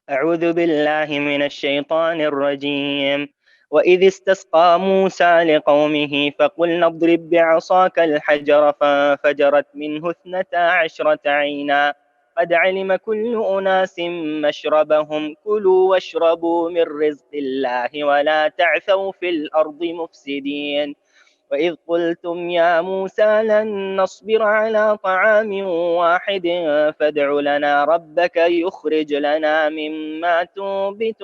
أعوذ بالله من الشيطان الرجيم. وإذ استسقى موسى لقومه فقلنا اضرب بعصاك الحجر فانفجرت منه 12 عينا قد علم كل أناس مشربهم كلوا واشربوا من رزق الله ولا تعثوا في الأرض مفسدين. وإذ قلتم يا موسى لن نصبر على طعام واحد فادع لنا ربك يخرج لنا مما تنبت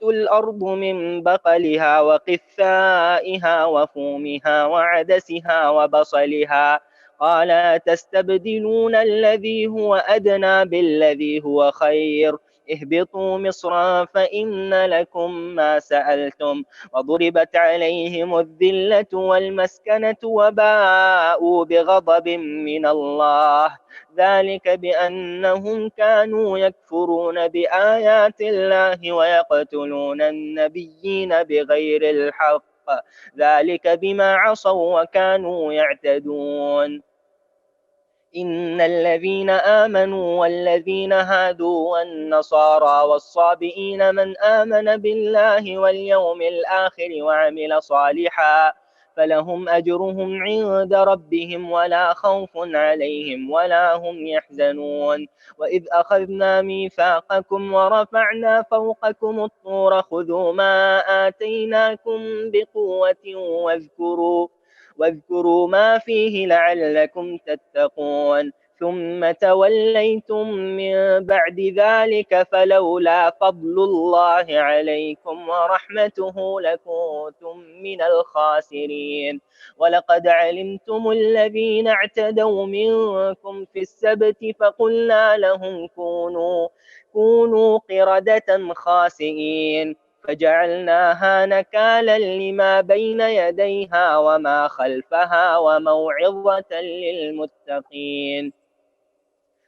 الأرض من بقلها وقثائها وفومها وعدسها وبصلها. قال تستبدلون الذي هو أدنى بالذي هو خير اهبطوا مصرا فإن لكم ما سألتم وضربت عليهم الذلة والمسكنة وباءوا بغضب من الله ذلك بأنهم كانوا يكفرون بآيات الله ويقتلون النبيين بغير الحق ذلك بما عصوا وكانوا يعتدون. إن الذين آمنوا والذين هادوا والنصارى والصابئين من آمن بالله واليوم الآخر وعمل صالحا فلهم أجرهم عند ربهم ولا خوف عليهم ولا هم يحزنون. وإذ أخذنا ميثاقكم ورفعنا فوقكم الطور خذوا ما آتيناكم بقوة واذكروا ما فيه لعلكم تتقون. ثم توليتم من بعد ذلك فلولا فضل الله عليكم ورحمته لكنتم من الخاسرين. ولقد علمتم الذين اعتدوا منكم في السبت فقلنا لهم كونوا قردة خاسئين فجعلناها نكالا لما بين يديها وما خلفها وموعظة للمتقين.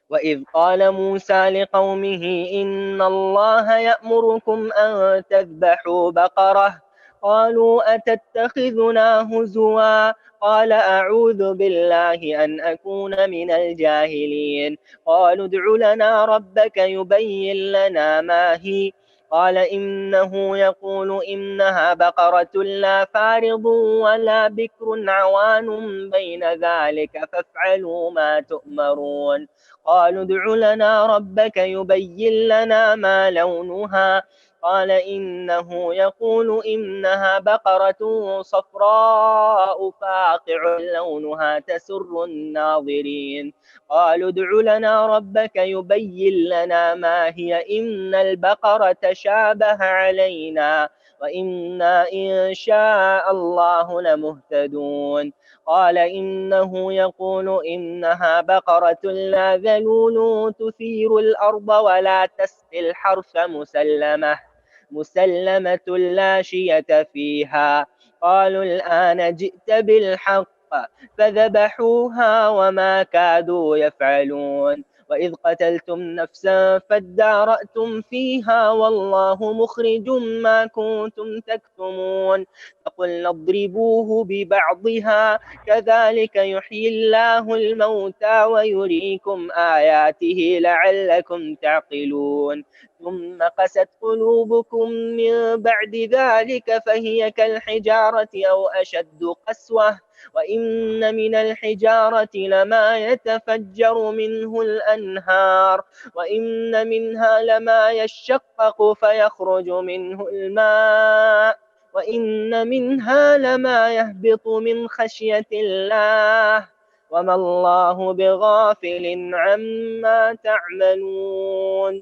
وإذ قال موسى لقومه إن الله يأمركم أن تذبحوا بقرة قالوا أتتخذنا هزوا قال أعوذ بالله أن أكون من الجاهلين. قالوا ادع لنا ربك يبين لنا ما هي قال إنه يقول إنها بقرة لا فارض ولا بكر عوان بين ذلك فافعلوا ما تؤمرون. قالوا ادع لنا ربك يبين لنا ما لونها قال إنه يقول إنها بقرة صفراء فاقع لونها تسر الناظرين. قالوا ادع لنا ربك يبين لنا ما هي إن البقرة شابه علينا وإنا إن شاء الله لمهتدون. قال إنه يقول إنها بقرة لا ذلول تثير الأرض ولا تسقي الحرث مسلمة لا شية فيها. قالوا الآن جئت بالحق فذبحوها وما كادوا يفعلون. وإذ قتلتم نفسا فادارأتم فيها والله مخرج ما كنتم تكتمون فقلنا اضربوه ببعضها كذلك يحيي الله الموتى ويريكم آياته لعلكم تعقلون. ثم قست قلوبكم من بعد ذلك فهي كالحجارة أو أشد قسوة وإن من الحجارة لما يتفجر منه الأنهار وإن منها لما يشقق فيخرج منه الماء وإن منها لما يهبط من خشية الله وما الله بغافل عما تعملون.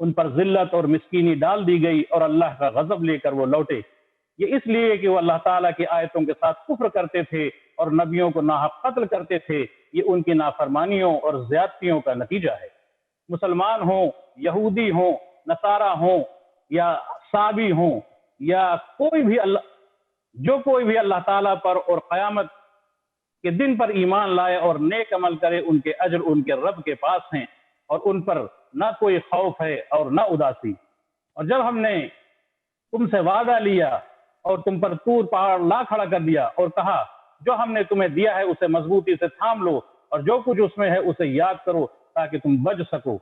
ان پر ذلت اور مسکینی ڈال دی گئی اور اللہ کا غضب لے کر وہ لوٹے۔ یہ اس لیے کہ وہ اللہ تعالیٰ کی آیتوں کے ساتھ کفر کرتے تھے اور نبیوں کو ناحق قتل کرتے تھے۔ یہ ان کی نافرمانیوں اور زیادتیوں کا نتیجہ ہے۔ مسلمان ہوں، یہودی ہوں، نصارہ ہوں یا صابی ہوں یا کوئی بھی اللہ تعالیٰ پر اور قیامت کے دن پر ایمان لائے اور نیک عمل کرے، ان کے اجر ان کے رب کے پاس ہیں اور ان پر نہ کوئی خوف ہے اور نہ اداسی۔ اور جب ہم نے تم سے وعدہ لیا اور تم پر طور پہاڑ لا کھڑا کر دیا اور کہا جو ہم نے تمہیں دیا ہے اسے مضبوطی سے تھام لو اور جو کچھ اس میں ہے اسے یاد کرو تاکہ تم بچ سکو،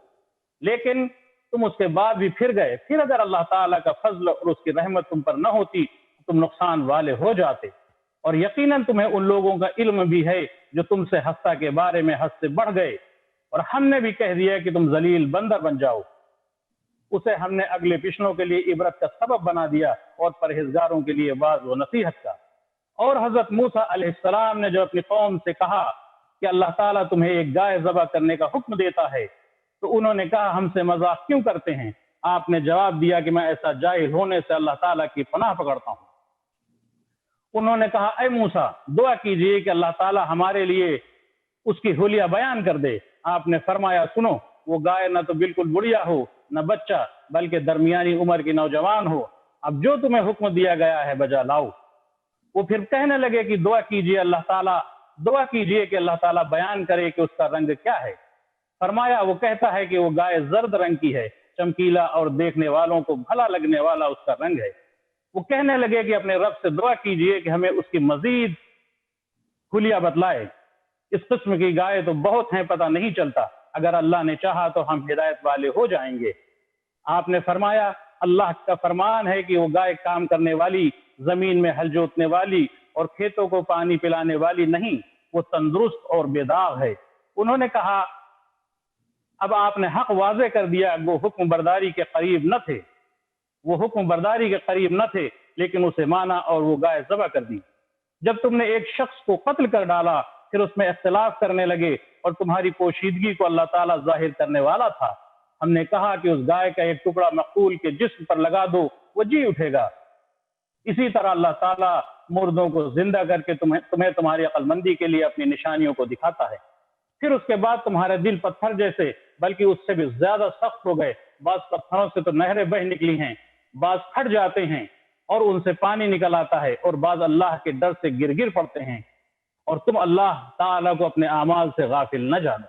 لیکن تم اس کے بعد بھی پھر گئے، پھر اگر اللہ تعالیٰ کا فضل اور اس کی رحمت تم پر نہ ہوتی تو تم نقصان والے ہو جاتے۔ اور یقیناً تمہیں ان لوگوں کا علم بھی ہے جو تم سے حصہ کے بارے میں حد سے بڑھ گئے، اور ہم نے بھی کہہ دیا کہ تم ذلیل بندر بن جاؤ۔ اسے ہم نے اگلے پچھلوں کے لیے عبرت کا سبب بنا دیا اور پرہیزگاروں کے لیے واعظ و نصیحت کا۔ اور حضرت موسیٰ علیہ السلام نے جو اپنی قوم سے کہا کہ اللہ تعالیٰ تمہیں ایک گائے ذبح کرنے کا حکم دیتا ہے تو انہوں نے کہا ہم سے مذاق کیوں کرتے ہیں؟ آپ نے جواب دیا کہ میں ایسا جاہل ہونے سے اللہ تعالیٰ کی پناہ پکڑتا ہوں۔ انہوں نے کہا اے موسیٰ دعا کیجئے کہ اللہ تعالیٰ ہمارے لیے اس کی حلیہ بیان کر دے۔ آپ نے فرمایا سنو، وہ گائے نہ تو بالکل بڑھیا ہو نہ بچہ بلکہ درمیانی عمر کی نوجوان ہو، اب جو تمہیں حکم دیا گیا ہے بجا لاؤ۔ وہ پھر کہنے لگے کہ دعا کیجئے کہ اللہ تعالیٰ بیان کرے کہ اس کا رنگ کیا ہے۔ فرمایا وہ کہتا ہے کہ وہ گائے زرد رنگ کی ہے، چمکیلا اور دیکھنے والوں کو بھلا لگنے والا اس کا رنگ ہے۔ وہ کہنے لگے کہ اپنے رب سے دعا کیجئے کہ ہمیں اس کی مزید حلیہ بتلائے، اس قسم کی گائے تو بہت ہیں پتہ نہیں چلتا، اگر اللہ نے چاہا تو ہم ہدایت والے ہو جائیں گے۔ آپ نے فرمایا اللہ کا فرمان ہے کہ وہ گائے کام کرنے والی، زمین میں ہل جوتنے والی اور کھیتوں کو پانی پلانے والی نہیں، وہ تندرست اور بے داغ ہے۔ انہوں نے کہا اب آپ نے حق واضح کر دیا، وہ حکم برداری کے قریب نہ تھے لیکن اسے مانا اور وہ گائے ذبح کر دی۔ جب تم نے ایک شخص کو قتل کر ڈالا پھر اس میں اختلاف کرنے لگے اور تمہاری پوشیدگی کو اللہ تعالیٰ ظاہر کرنے والا تھا، ہم نے کہا کہ اس گائے کا ایک ٹکڑا مقتول کے جسم پر لگا دو، وہ جی اٹھے گا۔ اسی طرح اللہ تعالیٰ مردوں کو زندہ کر کے تمہیں تمہاری عقل مندی کے لیے اپنی نشانیوں کو دکھاتا ہے۔ پھر اس کے بعد تمہارے دل پتھر جیسے بلکہ اس سے بھی زیادہ سخت ہو گئے، بعض پتھروں سے تو نہریں بہہ نکلی ہیں، بعض پھٹ جاتے ہیں اور ان سے پانی نکل آتا ہے، اور بعض اللہ کے ڈر سے گر پڑتے ہیں، اور تم اللہ تعالیٰ کو اپنے اعمال سے غافل نہ جانو۔